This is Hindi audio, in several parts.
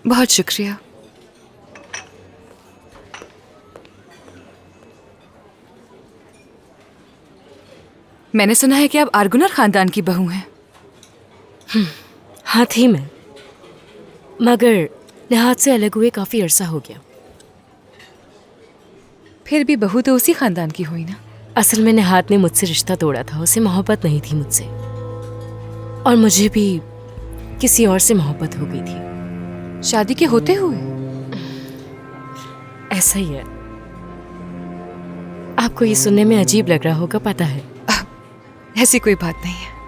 बहुत शुक्रिया। मैंने सुना है कि आप आर्गुनर खानदान की बहू हैं। हाँ थी मैं, मगर निहाद से अलग हुए काफी अरसा हो गया। फिर भी बहू तो उसी खानदान की हुई ना। असल में निहाद ने मुझसे रिश्ता तोड़ा था, उसे मोहब्बत नहीं थी मुझसे, और मुझे भी किसी और से मोहब्बत हो गई थी। शादी के होते हुए? ऐसा ही है। आपको ये सुनने में अजीब लग रहा होगा, पता है। ऐसी कोई बात नहीं है।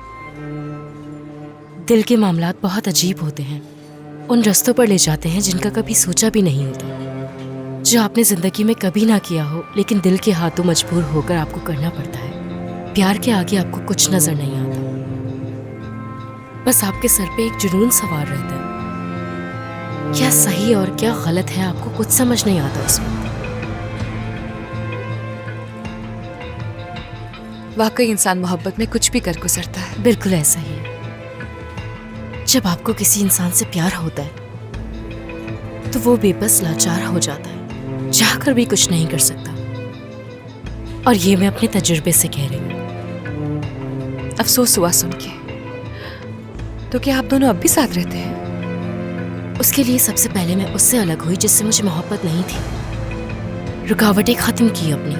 दिल के मामलात बहुत अजीब होते हैं, उन रास्तों पर ले जाते हैं जिनका कभी सोचा भी नहीं होता, जो आपने जिंदगी में कभी ना किया हो, लेकिन दिल के हाथों मजबूर होकर आपको करना पड़ता है। प्यार के आगे आपको कुछ नजर नहीं आता, बस आपके सर पे एक जुनून सवार रहता है। क्या सही और क्या गलत है आपको कुछ समझ नहीं आता उस वक्त। वाकई इंसान मोहब्बत में कुछ भी कर गुजरता है। बिल्कुल ऐसा ही है। जब आपको किसी इंसान से प्यार होता है तो वो बेबस लाचार हो जाता है, चाहकर भी कुछ नहीं कर सकता। और ये मैं अपने तजुर्बे से कह रही हूँ। अफसोस हुआ सुन के। तो क्या आप दोनों अब भी साथ रहते हैं? उसके लिए सबसे पहले मैं उससे अलग हुई जिससे मुझे मोहब्बत नहीं थी। रुकावटें खत्म की अपनी,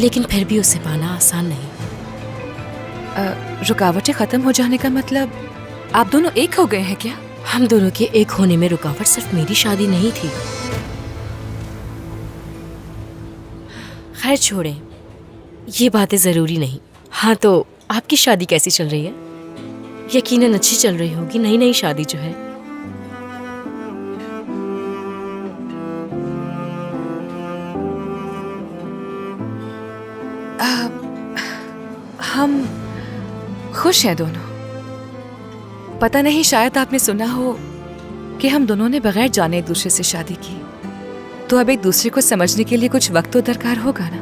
लेकिन फिर भी उसे पाना आसान नहीं। रुकावटें खत्म हो जाने का मतलब आप दोनों एक हो गए हैं क्या? हम दोनों के एक होने में रुकावट सिर्फ मेरी शादी नहीं थी। खैर छोड़ें, ये बातें जरूरी नहीं। हाँ, तो आपकी शादी कैसी चल रही है? यकीनन अच्छी चल रही होगी, नई नई शादी जो है। हम खुश हैं दोनों। पता नहीं, शायद आपने सुना हो कि हम दोनों ने बगैर जाने एक दूसरे से शादी की, तो अब एक दूसरे को समझने के लिए कुछ वक्त तो दरकार होगा ना।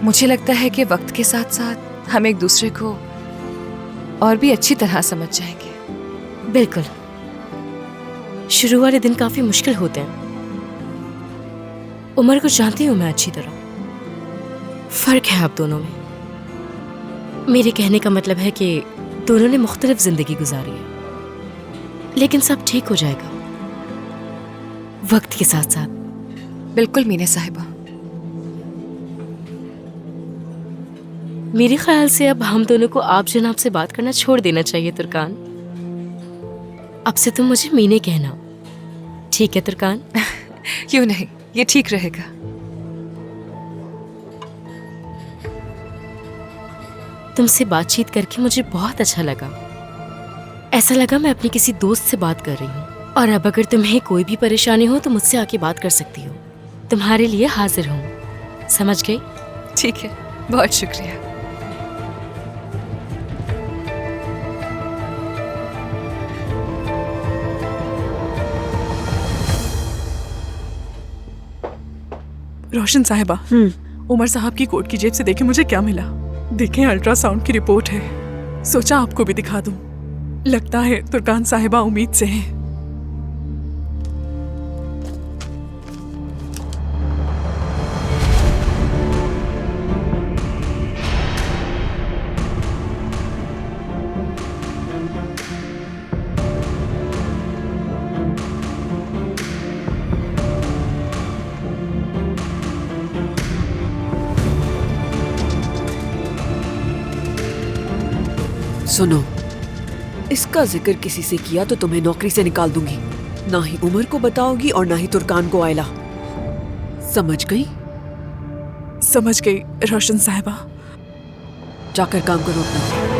मुझे लगता है कि वक्त के साथ साथ हम एक दूसरे को और भी अच्छी तरह समझ जाएंगे। बिल्कुल। शुरू वाले दिन काफी मुश्किल होते हैं। उमर को जानती हूँ मैं अच्छी तरह। फर्क है आप दोनों में। मेरे कहने का मतलब है कि दोनों ने मुख्तलिफ जिंदगी गुजारी है, लेकिन सब ठीक हो जाएगा वक्त के साथ साथ। बिल्कुल मीना साहिबा। मेरे ख्याल से अब हम दोनों को आप जनाब से बात करना छोड़ देना चाहिए तुर्कान। अब से तुम मुझे मीने कहना, ठीक है तुर्कान? क्यों नहीं, ये ठीक रहेगा। तुमसे बातचीत करके मुझे बहुत अच्छा लगा। ऐसा लगा मैं अपनी किसी दोस्त से बात कर रही हूँ। और अब अगर तुम्हें कोई भी परेशानी हो तो मुझसे आके बात कर सकती हो। तुम्हारे लिए हाजिर हूँ, समझ गई? ठीक है, बहुत शुक्रिया। रोशन साहिबा, उमर साहब की कोट की जेब से देखे मुझे क्या मिला। देखें, अल्ट्रासाउंड की रिपोर्ट है। सोचा आपको भी दिखा दूं। लगता है तुर्कान साहिबा उम्मीद से हैं। सुनो, इसका जिक्र किसी से किया तो तुम्हें नौकरी से निकाल दूंगी। ना ही उमर को बताओगी और ना ही तुर्कान को आयला। समझ गई? समझ गई रोशन साहिबा। जाकर काम करो अपना।